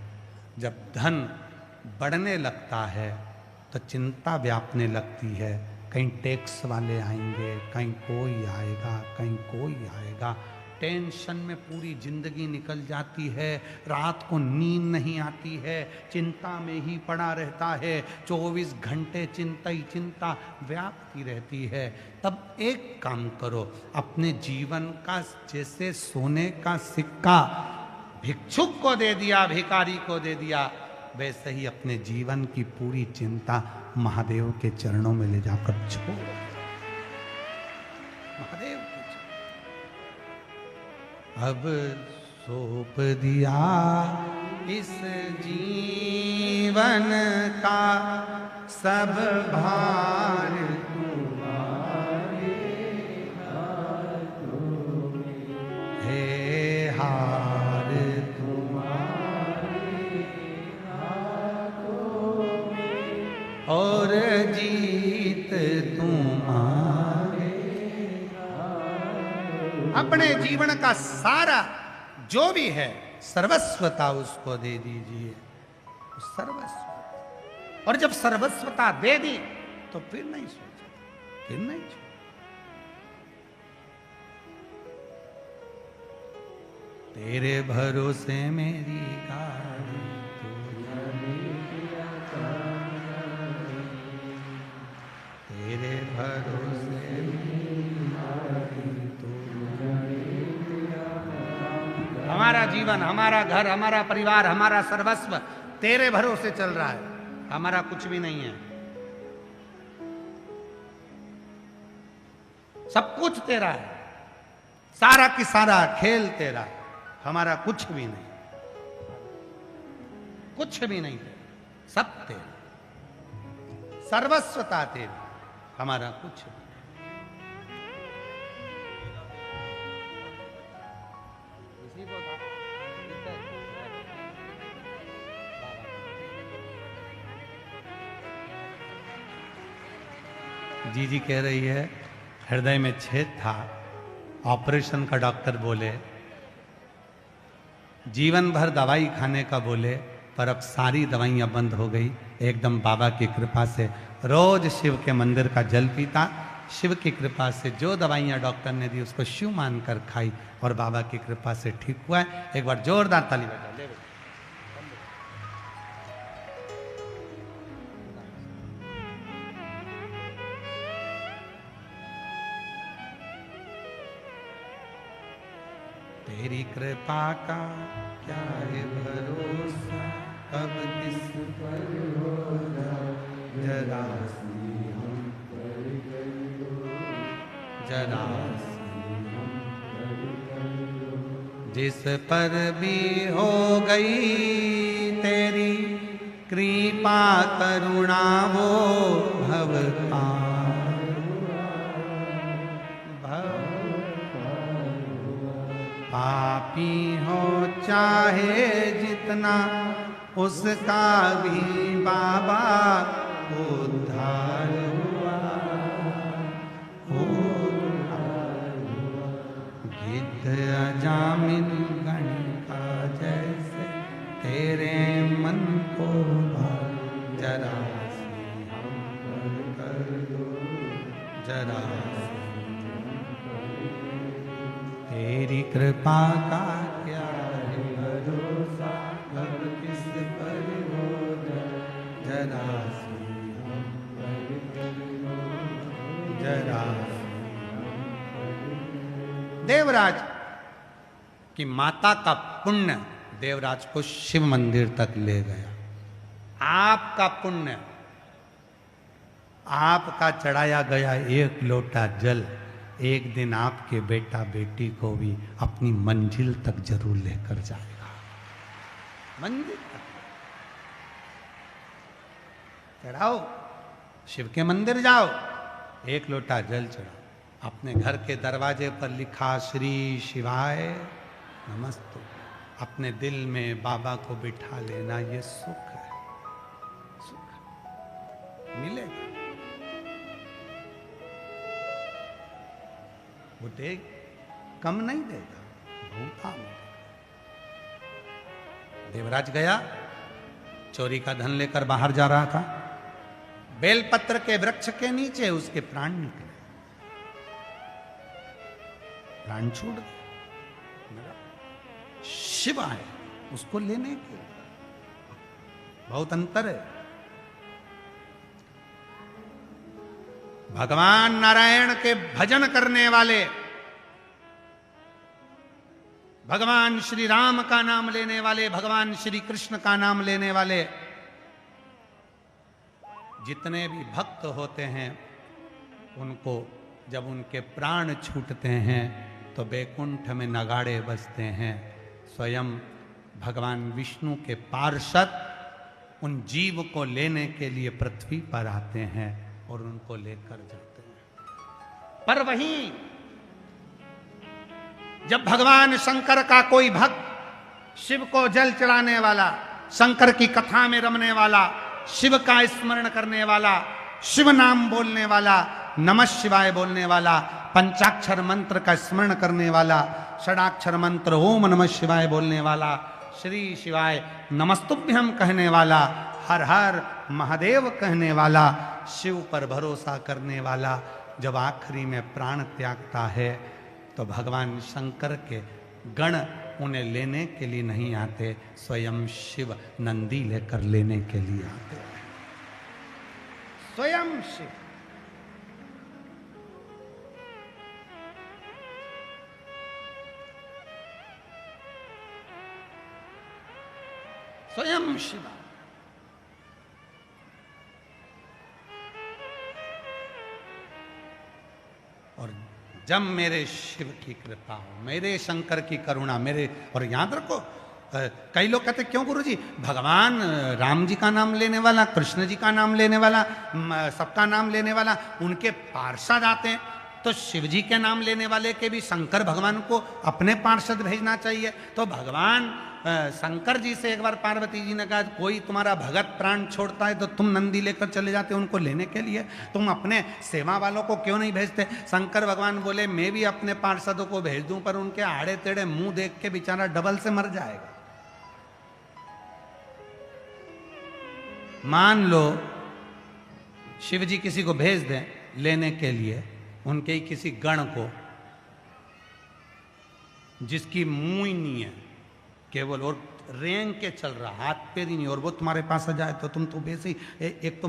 जब धन बढ़ने लगता है तो चिंता व्यापने लगती है, कहीं टैक्स वाले आएंगे, कहीं कोई आएगा, कहीं कोई आएगा। टेंशन में पूरी जिंदगी निकल जाती है, रात को नींद नहीं आती है, चिंता में ही पड़ा रहता है, 24 घंटे चिंता ही चिंता व्यापती रहती है। तब एक काम करो, अपने जीवन का जैसे सोने का सिक्का भिक्षुक को दे दिया, भिखारी को दे दिया, वैसे ही अपने जीवन की पूरी चिंता महादेव के चरणों में ले जाकर छोड़। महादेव अब सौंप दिया इस जीवन का सब भार तुम्हारे हाथों में, हे हार तुम्हारे हाथों में और जीत तुम्हारे। अपने जीवन का सारा जो भी है सर्वस्वता उसको दे दीजिए, सर्वस्व। और जब सर्वस्वता दे दी तो फिर नहीं सोचा, फिर नहीं सोचा। तेरे भरोसे मेरी गाड़ी तेरे भरोसे हमारा जीवन, हमारा घर, हमारा परिवार, हमारा सर्वस्व तेरे भरोसे चल रहा है, हमारा कुछ भी नहीं है। सब कुछ तेरा है, सारा की सारा खेल तेरा, हमारा कुछ भी नहीं, कुछ भी नहीं तेरा, सब तेरा, सर्वस्वता तेरी, हमारा कुछ नहीं। जी कह रही है हृदय में छेद था, ऑपरेशन का डॉक्टर बोले, जीवन भर दवाई खाने का बोले, पर अब सारी दवाइयां बंद हो गई। एकदम बाबा की कृपा से रोज शिव के मंदिर का जल पीता, शिव की कृपा से जो दवाइयां डॉक्टर ने दी उसको शिव मानकर खाई और बाबा की कृपा से ठीक हुआ है। एक बार जोरदार ताली बजा। तेरी कृपा का क्या है भरोसा, कब किस पर होगा, जरा सी हम पर कर दो, जरा सी हम पर कर दो। जिस पर भी हो गई तेरी कृपा करुणा वो भव पार, भव पापी हो चाहे जितना, उसका भी बाबा उद्धार हुआ, उद्धार हुआ। गिद्ध अजामिल गणिका जैसे तेरे मन को भर, जरा सी हम पर कर दो, जरा तेरी कृपा का क्या है भरोसा, अब किस पर हो जरा सी हम पर कर दो, जरा सी हम पर। देवराज की माता का पुण्य देवराज को शिव मंदिर तक ले गया। आपका पुण्य, आपका चढ़ाया गया एक लोटा जल एक दिन आपके बेटा बेटी को भी अपनी मंजिल तक जरूर लेकर जाएगा। मंजिल तक चढ़ाओ, शिव के मंदिर जाओ, एक लोटा जल चढ़ाओ, अपने घर के दरवाजे पर लिखा श्री शिवाय नमस्तु, अपने दिल में बाबा को बिठा लेना। ये सुख है, सुख मिलेगा। वो दे कम नहीं देगा, बहुत मिलेगा। देवराज गया, चोरी का धन लेकर बाहर जा रहा था। बेलपत्र के वृक्ष के नीचे उसके प्राण निकले, प्राण छूट गए। शिव आए उसको लेने के, बहुत अंतर है। भगवान नारायण के भजन करने वाले, भगवान श्री राम का नाम लेने वाले, भगवान श्री कृष्ण का नाम लेने वाले जितने भी भक्त होते हैं, उनको जब उनके प्राण छूटते हैं तो बैकुंठ में नगाड़े बजते हैं। स्वयं भगवान विष्णु के पार्षद उन जीव को लेने के लिए पृथ्वी पर आते हैं और उनको लेकर जाते हैं। पर वहीं जब भगवान शंकर का कोई भक्त, शिव को जल चढ़ाने वाला, शंकर की कथा में रमने वाला, शिव का स्मरण करने वाला, शिव नाम बोलने वाला, नमः शिवाय बोलने वाला, पंचाक्षर मंत्र का स्मरण करने वाला, षडाक्षर मंत्र ओम नमः शिवाय बोलने वाला, श्री शिवाय नमस्तुभ्यम कहने वाला, हर हर महादेव कहने वाला, शिव पर भरोसा करने वाला जब आखिरी में प्राण त्यागता है तो भगवान शंकर के गण उन्हें लेने के लिए नहीं आते, स्वयं शिव नंदी लेकर लेने के लिए आते हैं। स्वयं शिव। स्वयं शिव। और जब मेरे शिव की कृपा हो, मेरे शंकर की करुणा, मेरे, और याद रखो कई लोग कहते क्यों गुरुजी, भगवान राम जी का नाम लेने वाला, कृष्ण जी का नाम लेने वाला, सबका नाम लेने वाला, उनके पार्षद आते हैं, तो शिव जी के नाम लेने वाले के भी शंकर भगवान को अपने पार्षद भेजना चाहिए। तो भगवान शंकर जी से एक बार पार्वती जी ने कहा कोई तुम्हारा भगत प्राण छोड़ता है तो तुम नंदी लेकर चले जाते उनको लेने के लिए, तुम अपने सेवा वालों को क्यों नहीं भेजते? शंकर भगवान बोले मैं भी अपने पार्षदों को भेज दूं पर उनके आड़े टेढ़े मुंह देख के बेचारा डबल से मर जाएगा। मान लो शिव जी किसी को भेज दें लेने के लिए, उनके ही किसी गण को जिसकी मुंह ही नहीं है केवल, और रेंग के चल रहा, हाथ पैर ही नहीं, और वो तुम्हारे पास आ जाए तो तुम तो वैसे ही एक तो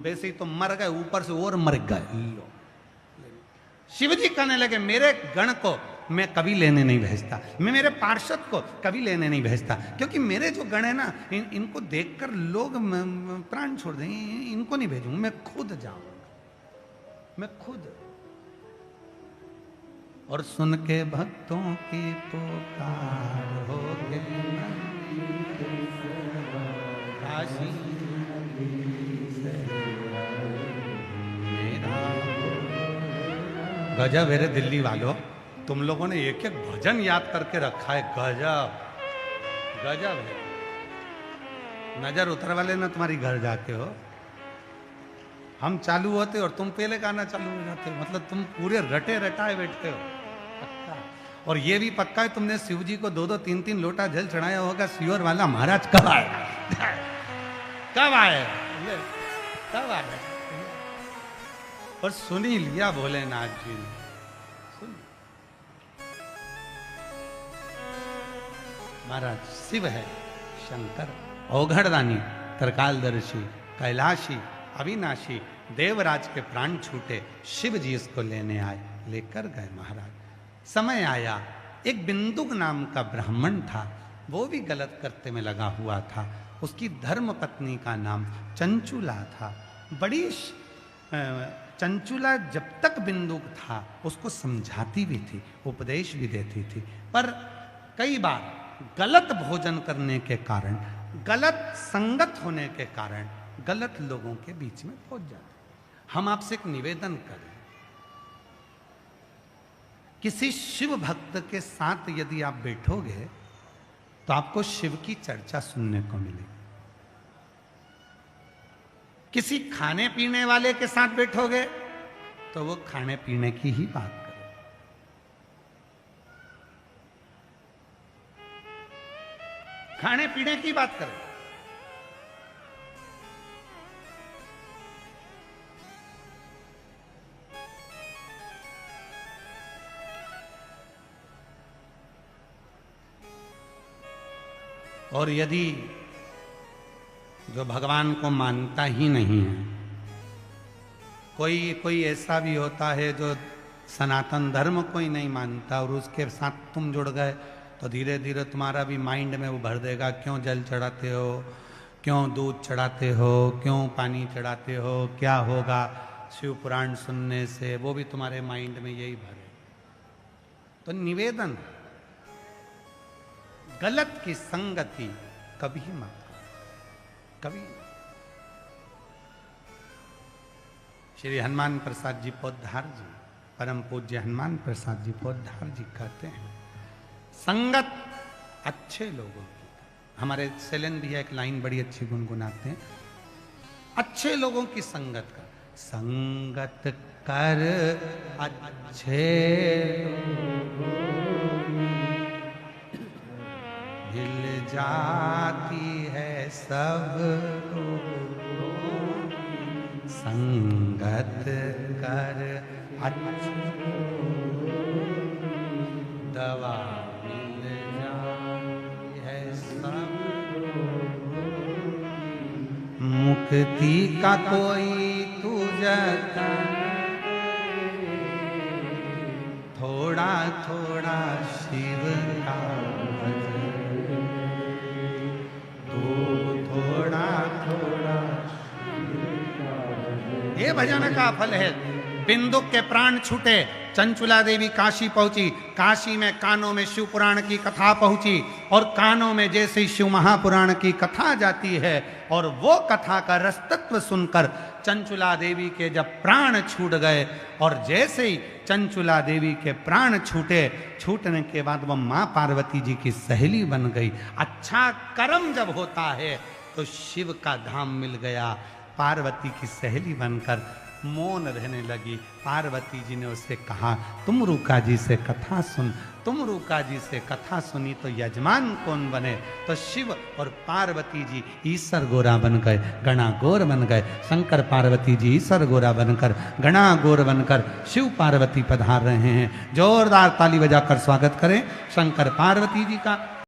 वैसे ही तो मर गए, ऊपर से और मर गए। लो शिव जी कहने लगे मेरे गण को मैं कभी लेने नहीं भेजता, मैं मेरे पार्षद को कभी लेने नहीं भेजता, क्योंकि मेरे जो गण है ना इनको देखकर लोग प्राण छोड़ दें, इनको नहीं भेजूंगा, मैं खुद जाऊंगा, मैं खुद। और सुन के भक्तों की पुकार हो गई काशी मेरा। गजब है रे दिल्ली वालों, तुम लोगों ने एक एक भजन याद करके रखा है, गजब गजब है। नजर उतर वाले ना तुम्हारी घर जाके हो, हम चालू होते और तुम पहले गाना चालू हो जाते हो, मतलब तुम पूरे रटे रटाए बैठते हो पक्का। और ये भी पक्का है तुमने शिव जी को 2-2 3-3 लोटा जल चढ़ाया होगा, सियोर वाला महाराज कब आएगा, कब आएगा, कब आएगा। और सुन ही लिया भोलेनाथ जी ने, सुन। महाराज शिव है, शंकर औघड़दानी, त्रिकालदर्शी, कैलाशी, अविनाशी, देवराज के प्राण छूटे, शिव जी इसको लेने आए, लेकर गए महाराज। समय आया, एक बिंदुक नाम का ब्राह्मण था, वो भी गलत करते में लगा हुआ था। उसकी धर्म पत्नी का नाम चंचुला था। बड़ी चंचुला जब तक बिंदुक था उसको समझाती भी थी, उपदेश भी देती थी, पर कई बार गलत भोजन करने के कारण, गलत संगत होने के कारण गलत लोगों के बीच में पहुंच जाते। हम आपसे एक निवेदन करें, किसी शिव भक्त के साथ यदि आप बैठोगे तो आपको शिव की चर्चा सुनने को मिलेगी। किसी खाने पीने वाले के साथ बैठोगे तो वो खाने पीने की ही बात करे। खाने पीने की बात करे। और यदि जो भगवान को मानता ही नहीं है, कोई ऐसा भी होता है जो सनातन धर्म को ही नहीं मानता और उसके साथ तुम जुड़ गए तो धीरे धीरे तुम्हारा भी माइंड में वो भर देगा, क्यों जल चढ़ाते हो, क्यों दूध चढ़ाते हो, क्यों पानी चढ़ाते हो, क्या होगा शिव पुराण सुनने से, वो भी तुम्हारे माइंड में यही भरे। तो निवेदन, गलत की संगति कभी मत करो, कभी। श्री हनुमान प्रसाद जी पोद्दार जी, परम पूज्य हनुमान प्रसाद जी पोद्दार जी कहते हैं, संगत अच्छे लोगों की। हमारे सेलन भी एक लाइन बड़ी अच्छी गुनगुनाते हैं, अच्छे लोगों की संगत कर, संगत कर अच्छे मिल जाती है सब, संगत कर अच्छे दवा मिल जाती है सब, मुक्ति का कोई तुझे थोड़ा थोड़ा शिव का ये भजन का फल है। बिंदुक के प्राण छूटे, चंचुला देवी काशी पहुंची, काशी में कानों में शिव पुराण की कथा पहुंची, और कानों में जैसे ही शिव महापुराण की कथा जाती है और वो कथा का रसतत्व सुनकर चंचुला देवी के जब प्राण छूट गए, और जैसे ही चंचुला देवी के प्राण छूटे, छूटने के बाद वह माँ पार्वती जी की सहेली बन गई। अच्छा कर्म जब होता है तो शिव का धाम मिल गया। पार्वती की सहेली बनकर मौन रहने लगी। पार्वती जी ने उससे कहा, तुम रूका जी से कथा सुन, तुम रूका जी से कथा सुनी तो यजमान कौन बने? तो शिव और पार्वती जी ईश्वर गोरा बन गए, गणा गोर बन गए। शंकर पार्वती जी ईश्वर गोरा बनकर, गणा गोर बनकर शिव पार्वती पधार रहे हैं। जोरदार ताली बजाकर स्वागत करें शंकर पार्वती जी का।